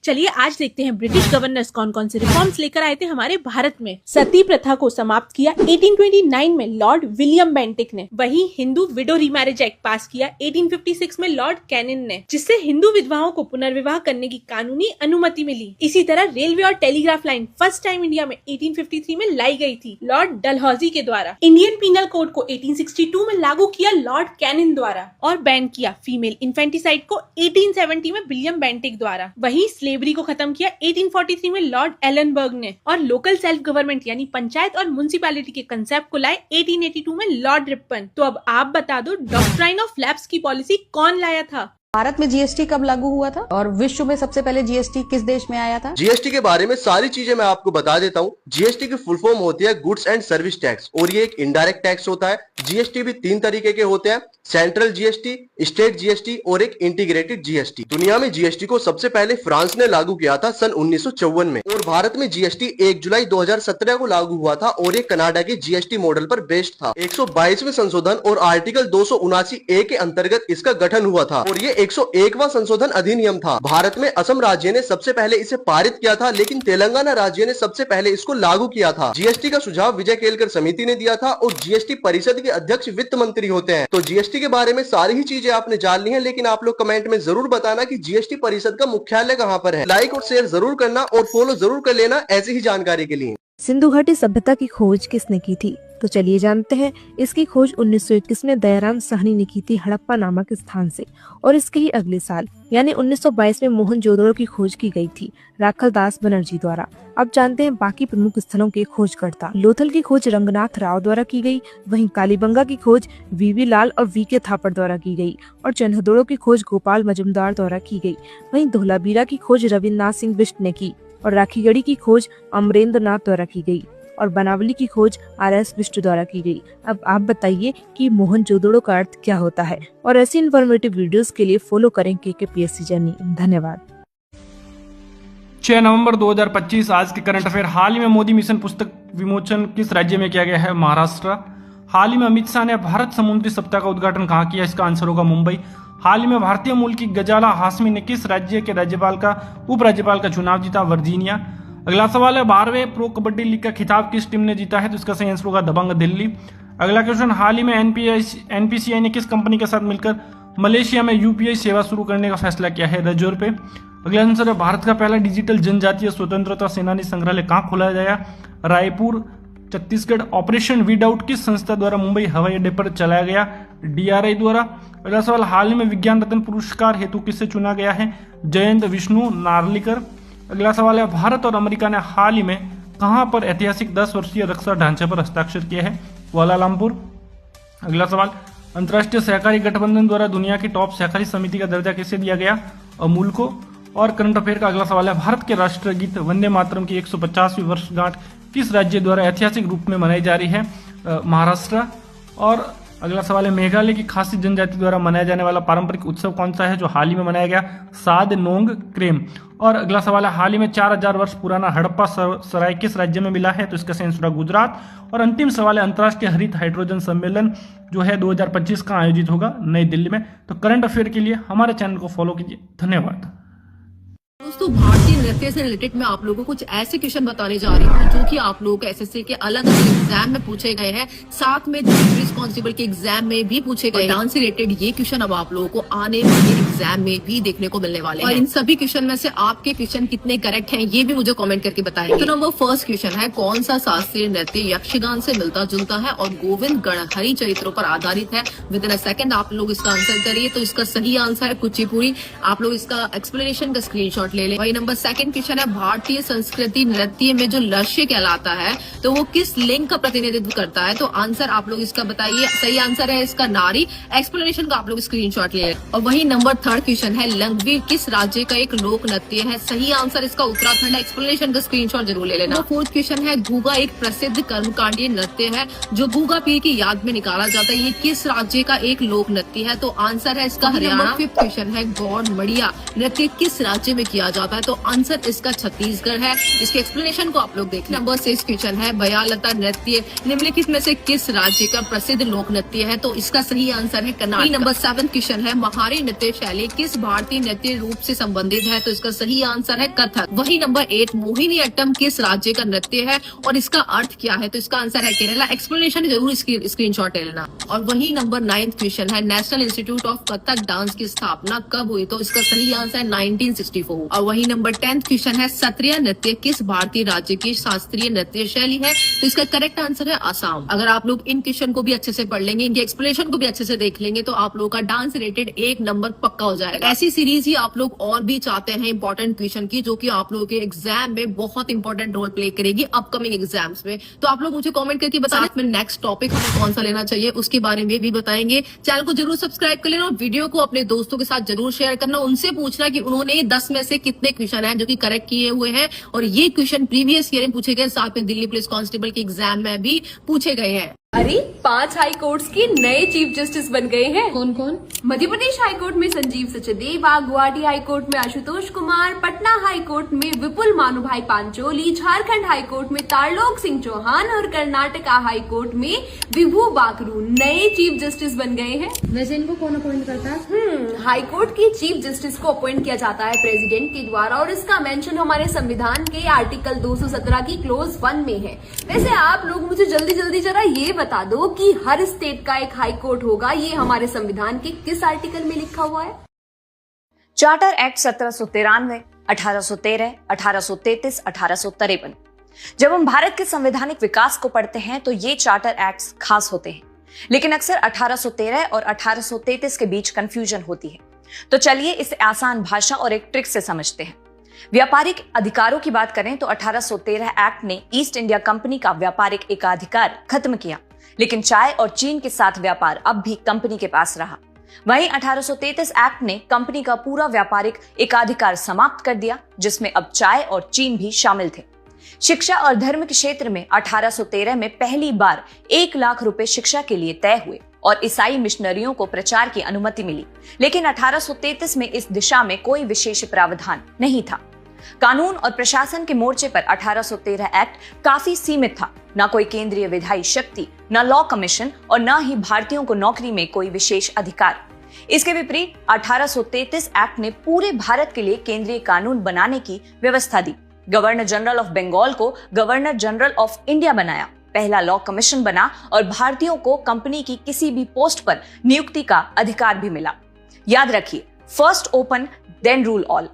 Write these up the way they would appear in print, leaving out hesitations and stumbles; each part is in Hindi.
चलिए आज देखते हैं ब्रिटिश गवर्नर्स कौन कौन से रिफॉर्म्स लेकर आए थे हमारे भारत में। सती प्रथा को समाप्त किया 1829 में लॉर्ड विलियम बेंटिक ने। वहीं हिंदू विडो रीमैरिज एक्ट पास किया 1856 में लॉर्ड कैनिन ने, जिससे हिंदू विधवाओं को पुनर्विवाह करने की कानूनी अनुमति मिली। इसी तरह रेलवे और telegraph line first time India में 1853 में लाई गई थी लॉर्ड डलहौजी के द्वारा। इंडियन पीनल कोड को 1862 में लागू किया लॉर्ड कैनिन द्वारा और बैन किया फीमेल इन्फेंटिसाइड को 1870 में विलियम बेंटिक द्वारा। वहीं स्लेवरी को खत्म किया 1843 में लॉर्ड एलनबर्ग ने और लोकल सेल्फ गवर्नमेंट यानी पंचायत और म्युनिसिपैलिटी के कंसेप्ट को लाए 1882 में लॉर्ड रिपन। तो अब आप बता दो डॉक्ट्राइन ऑफ लैप्स की पॉलिसी कौन लाया था? भारत में जीएसटी कब लागू हुआ था और विश्व में सबसे पहले जीएसटी किस देश में आया था? जीएसटी के बारे में सारी चीजें मैं आपको बता देता हूँ। जीएसटी की फुल फॉर्म होती है गुड्स एंड सर्विस टैक्स और ये एक इनडायरेक्ट टैक्स होता है। जीएसटी भी 3 तरीके के होते हैं, सेंट्रल जीएसटी, स्टेट जीएसटी और एक इंटीग्रेटेड जीएसटी। दुनिया में जीएसटी को सबसे पहले फ्रांस ने लागू किया था सन 1954 में और भारत में जीएसटी 1 जुलाई 2017 को लागू हुआ था और ये कनाडा के जीएसटी मॉडल पर बेस्ड था। 122वें संशोधन और आर्टिकल 279A के अंतर्गत इसका गठन हुआ था और ये 101वां संशोधन अधिनियम था। भारत में असम राज्य ने सबसे पहले इसे पारित किया था, लेकिन तेलंगाना राज्य ने सबसे पहले इसको लागू किया था। जीएसटी का सुझाव विजय केलकर समिति ने दिया था और जीएसटी परिषद के अध्यक्ष वित्त मंत्री होते हैं। तो जीएसटी के बारे में सारी ही चीजें आपने जान ली हैं, लेकिन आप लोग कमेंट में जरूर बताना कि जीएसटी परिषद का मुख्यालय कहाँ पर है। लाइक और शेयर जरूर करना और फॉलो जरूर कर लेना ऐसी ही जानकारी के लिए। सिंधु घाटी सभ्यता की खोज किसने की थी? तो चलिए जानते हैं। इसकी खोज 1921 में दयाराम साहनी ने की थी हड़प्पा नामक स्थान से और इसके ही अगले साल यानी 1922 में मोहनजोदड़ो की खोज की गई थी राखल दास बनर्जी द्वारा। अब जानते हैं बाकी प्रमुख स्थलों के खोजकर्ता। लोथल की खोज रंगनाथ राव द्वारा की गई, वहीं कालीबंगा की खोज वीवी लाल और वीके थापड़ द्वारा की गई और चन्हदोड़ो की खोज गोपाल मजुमदार द्वारा की गई। वहीं धोलाबीरा की खोज रविन्द्रनाथ सिंह बिष्ट ने की और राखीगढ़ी की खोज अमरेंद्र नाथ द्वारा की गई और बनावली की खोज RS बिष्ट द्वारा की गई। अब आप बताइए कि मोहनजोदड़ो का अर्थ क्या होता है? और ऐसी इन्फॉर्मेटिव वीडियोस के लिए फॉलो करें KKPSC जर्नी। धन्यवाद। 6 नवंबर 2025 आज के करंट अफेयर। हाल ही में मोदी मिशन पुस्तक विमोचन किस राज्य में किया गया है? महाराष्ट्र। हाल ही में अमित शाह ने भारत समुद्री सप्ताह का उद्घाटन कहाँ किया? इसका आंसर होगा मुंबई। हाल ही में भारतीय मूल की गजाला हाशमी ने किस राज्य के राज्यपाल का उपराज्यपाल का चुनाव जीता? वर्जीनिया। अगला सवाल है 12वें प्रो कबड्डी लीग का खिताब किस टीम ने जीता है? तो इसका सही आंसर होगा दबंग दिल्ली। अगला क्वेश्चन, हाल ही में एनपीसीआई ने किस कंपनी के साथ मिलकर मलेशिया में यूपीआई सेवा शुरू करने का फैसला किया है? रजोर पे। अगला आंसर है भारत का पहला डिजिटल जनजातीय स्वतंत्रता सेनानी संग्रहालय कहाँ खोला गया? Raipur, Chhattisgarh. Operation weed out किस संस्था द्वारा मुंबई हवाई अड्डे पर चलाया गया? DRI द्वारा। अगला सवाल, हाल ही में विज्ञान रत्न पुरस्कार हेतु किसे चुना गया है? जयंत विष्णु नार्लिकर। अगला सवाल है भारत और अमेरिका ने हाल ही में कहां पर ऐतिहासिक 10 वर्षीय रक्षा ढांचे पर हस्ताक्षर किए हैं? कुआलालंपुर। अगला सवाल, अंतर्राष्ट्रीय सहकारी गठबंधन द्वारा दुनिया की टॉप सहकारी समिति का दर्जा किसे दिया गया? अमूल को। और करंट अफेयर का अगला सवाल है भारत के राष्ट्रगीत वंदे मातरम की 150वीं वर्षगांठ किस राज्य द्वारा ऐतिहासिक रूप में मनाई जा रही है? महाराष्ट्र। और अगला सवाल है मेघालय की खासी जनजाति द्वारा मनाया जाने वाला पारंपरिक उत्सव कौन सा है जो हाल ही में मनाया गया? साद नोंग क्रेम। और अगला सवाल है हाल ही में 4000 वर्ष पुराना हड़प्पा सराय किस राज्य में मिला है? तो इसका सही आंसर गुजरात। और अंतिम सवाल है अंतर्राष्ट्रीय हरित हाइड्रोजन सम्मेलन जो है 2025 का आयोजित होगा नई दिल्ली में। तो करंट अफेयर के लिए हमारे चैनल को फॉलो कीजिए। धन्यवाद। दोस्तों, भारतीय नृत्य से रिलेटेड मैं आप लोगों को कुछ ऐसे क्वेश्चन बताने जा रही हूँ जो कि आप लोगों को एसएससी के अलग अलग एग्जाम में पूछे गए हैं, साथ में पुलिस कांस्टेबल के एग्जाम में भी पूछे गए। डांस से रिलेटेड ये क्वेश्चन अब आप लोगों को आने वाले एग्जाम में भी देखने को मिलने वाले हैं। और इन सभी क्वेश्चन में से आपके क्वेश्चन कितने करेक्ट हैं ये भी मुझे कमेंट करके बताएंगे। तो नंबर फर्स्ट क्वेश्चन है, कौन सा शास्त्रीय नृत्य यक्षगान से मिलता जुलता है और गोविंद गणहरि चरित्रों पर आधारित है? विद इन अ सेकंड आप लोग इसका आंसर करिए। तो इसका सही आंसर है कुचिपुड़ी। आप लोग इसका एक्सप्लेनेशन का स्क्रीनशॉट ले लें। वही नंबर सेकंड क्वेश्चन है, भारतीय संस्कृति नृत्य में जो लक्ष्य कहलाता है तो वो किस लिंग का प्रतिनिधित्व करता है? तो आंसर आप लोग इसका बताइए। सही आंसर है इसका नारी। एक्सप्लेनेशन का आप लोग स्क्रीनशॉट ले लें। और वही नंबर थर्ड क्वेश्चन है, लंगवीर किस राज्य का एक लोक नृत्य है? सही आंसर इसका उत्तराखंड है। एक्सप्लेनेशन का स्क्रीनशॉट जरूर ले लेना। फोर्थ क्वेश्चन है, गुगा एक प्रसिद्ध कर्मकांडीय नृत्य है जो गुगा पीर की याद में निकाला जाता है, ये किस राज्य का एक लोक नृत्य है? तो आंसर है इसका हरियाणा। फिफ्थ क्वेश्चन है, गौड़ मड़िया नृत्य किस राज्य में किया जाता है? तो आंसर इसका छत्तीसगढ़ है। इसके एक्सप्लेनेशन को आप लोग देख लें। नंबर 6 क्वेश्चन है, बयालता नृत्य निम्नलिखित में से किस राज्य का प्रसिद्ध लोक नृत्य है? तो इसका सही आंसर है कर्नाटक। नंबर 7 क्वेश्चन है, महारी नृत्य शैली वाले किस भारतीय नृत्य रूप से संबंधित है? तो इसका सही आंसर है कथक। वही नंबर 8, मोहिनी अट्टम किस राज्य का नृत्य है और इसका अर्थ क्या है? तो इसका आंसर है केरला। एक्सप्लेनेशन जरूर स्क्रीनशॉट ले लेना। और वही नंबर 9 क्वेश्चन है, national institute of Kathak dance की स्थापना कब हुई? तो इसका सही आंसर है 1964। और वही नंबर 10 क्वेश्चन है, सत्रिया नृत्य किस भारतीय राज्य की शास्त्रीय नृत्य शैली है? तो इसका करेक्ट आंसर है आसाम। अगर आप लोग इन क्वेश्चन को भी अच्छे से पढ़ लेंगे, इनके एक्सप्लेनेशन को भी अच्छे से देख लेंगे, तो आप लोगों का डांस रिलेटेड 1 नंबर पक्का हो जाएगा। ऐसी सीरीज ही आप लोग और भी चाहते हैं इंपॉर्टेंट क्वेश्चन की, जो कि आप लोगों के एग्जाम में बहुत इंपॉर्टेंट रोल प्ले करेगी अपकमिंग एग्जाम्स में। तो आप लोग मुझे कमेंट करके बताएं में नेक्स्ट टॉपिक हमें कौन सा लेना चाहिए, उसके बारे में भी बताएंगे। चैनल को जरूर सब्सक्राइब कर लेना और वीडियो को अपने दोस्तों के साथ जरूर शेयर करना। उनसे पूछना कि उन्होंने 10 में से कितने क्वेश्चन है जो कि करेक्ट किए हुए हैं, और ये क्वेश्चन प्रीवियस ईयर में पूछे गए, साथ में दिल्ली पुलिस कांस्टेबल के एग्जाम में भी पूछे गए हैं। अरे 5 हाई कोर्ट्स के नए चीफ जस्टिस बन गए हैं। कौन कौन? मध्य प्रदेश हाई कोर्ट में संजीव सचदेवा, गुवाहाटी हाई कोर्ट में आशुतोष कुमार, पटना हाई कोर्ट में विपुल मानुभाई पांचोली, झारखंड हाई कोर्ट में तारलोक सिंह चौहान और कर्नाटका हाई कोर्ट में विभू बाकरू नए चीफ जस्टिस बन गए हैं। वैसे इनको कौन अपॉइंट करता है? हाई कोर्ट के चीफ जस्टिस को अपॉइंट किया जाता है प्रेसिडेंट के द्वारा, और इसका मेंशन हमारे संविधान के आर्टिकल 217 की क्लोज 1 में है। वैसे आप लोग मुझे जल्दी जल्दी जरा ये बता दो कि हर स्टेट का एक हाई कोर्ट होगा, ये हमारे संविधान के किस आर्टिकल में लिखा हुआ है? Charter act 1793, 1813, 1833, 1853। जब हम भारत के संवैधानिक विकास को पढ़ते हैं तो ये चार्टर एक्ट्स खास होते हैं, लेकिन अक्सर 1813 और 1833 के बीच कंफ्यूजन होती है। तो चलिए इसे आसान भाषा और एक ट्रिक से समझते हैं। व्यापारिक अधिकारों की बात करें तो 1813 एक्ट ने ईस्ट इंडिया कंपनी का व्यापारिक एकाधिकार खत्म किया, लेकिन चाय और चीन के साथ व्यापार अब भी कंपनी के पास रहा। वहीं 1833 एक्ट ने कंपनी का पूरा व्यापारिक एकाधिकार समाप्त कर दिया, जिसमें अब चाय और चीन भी शामिल थे। शिक्षा और धर्म के क्षेत्र में 1813 में पहली बार 1 लाख रुपए शिक्षा के लिए तय हुए और ईसाई मिशनरियों को प्रचार की अनुमति मिली, लेकिन 1833 में इस दिशा में कोई विशेष प्रावधान नहीं था। कानून और प्रशासन के मोर्चे पर 1813 एक्ट काफी सीमित था। न कोई केंद्रीय विधायी शक्ति, न लॉ कमीशन और न ही भारतीयों को नौकरी में कोई विशेष अधिकार। इसके विपरीत 1833 एक्ट ने पूरे भारत के लिए केंद्रीय कानून बनाने की व्यवस्था दी। गवर्नर जनरल ऑफ बंगाल को गवर्नर जनरल ऑफ इंडिया बनाया, पहला लॉ कमीशन बना और भारतीयों को कंपनी की किसी भी पोस्ट पर नियुक्ति का अधिकार भी मिला। याद रखिए, first open then rule all.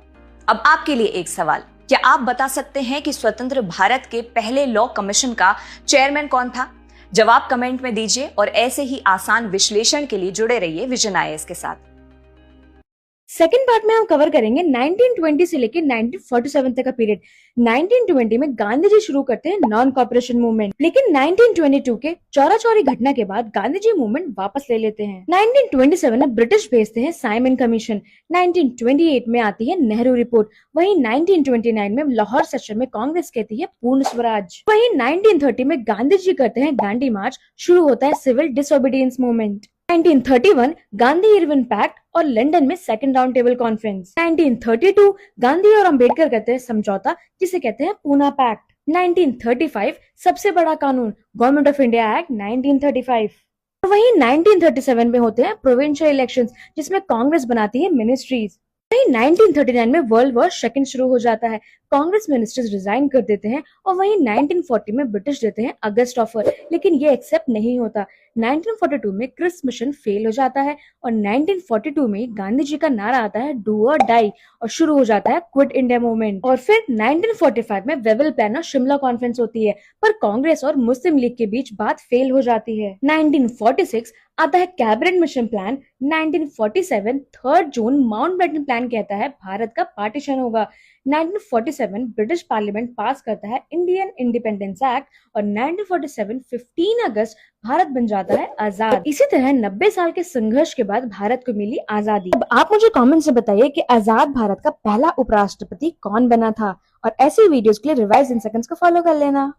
अब आपके लिए एक सवाल, क्या आप बता सकते हैं कि स्वतंत्र भारत के पहले लॉ कमीशन का चेयरमैन कौन था? जवाब कमेंट में दीजिए और ऐसे ही आसान विश्लेषण के लिए जुड़े रहिए विजन IAS के साथ। सेकंड पार्ट में हम कवर करेंगे 1920 से लेकर 1947 तक का पीरियड। 1920 में गांधी जी शुरू करते हैं नॉन कॉर्पोरेशन मूवमेंट, लेकिन 1922 के चौरा चौरी घटना के बाद गांधी जी मूवमेंट वापस ले लेते हैं। 1927 में ब्रिटिश भेजते हैं साइमन कमीशन। 1928 में आती है नेहरू रिपोर्ट। वहीं 1929 में लाहौर सेशन में कांग्रेस कहती है पूर्ण स्वराज। वहीं 1930 में गांधी जी करते हैं दांडी मार्च, शुरू होता है civil disobedience movement. 1931 Gandhi Irwin pact और लंदन में second round table conference. 1932 Gandhi और अंबेडकर करते हैं समझौता, जिसे कहते हैं पूना पैक्ट। 1935 सबसे बड़ा कानून गवर्नमेंट ऑफ इंडिया एक्ट 1935। वहीं 1937 में होते हैं प्रोविंशियल इलेक्शंस, जिसमें कांग्रेस बनाती है मिनिस्ट्रीज। वहीं 1939 में वर्ल्ड वॉर सेकंड शुरू हो जाता है, कांग्रेस मिनिस्टर्स रिजाइन कर देते हैं। और वहीं 1940 में ब्रिटिश देते हैं अगस्त ऑफर, लेकिन ये एक्सेप्ट नहीं होता। 1942 में क्रिस मिशन फेल हो जाता है और 1942 में गांधी जी का नारा आता है डू और डाई और शुरू हो जाता है क्विट इंडिया मूवमेंट। और फिर 1945 में वेवल प्लान और शिमला कॉन्फ्रेंस होती है, पर कांग्रेस और मुस्लिम लीग के बीच बात फेल हो जाती है। 1946 आता है कैबिनेट मिशन प्लान। 1947 3 जून माउंटबेटन प्लान कहता है भारत का पार्टीशन होगा। 1947 ब्रिटिश पार्लियामेंट पास करता है इंडियन इंडिपेंडेंस एक्ट और 1947 15 अगस्त भारत बन जाता है आजाद। इसी तरह 90 साल के संघर्ष के बाद भारत को मिली आजादी। अब आप मुझे कमेंट से बताइए कि आजाद भारत का पहला उपराष्ट्रपति कौन बना था, और ऐसी वीडियोस के लिए रिवाइज इन सेकंड्स को फॉलो कर लेना।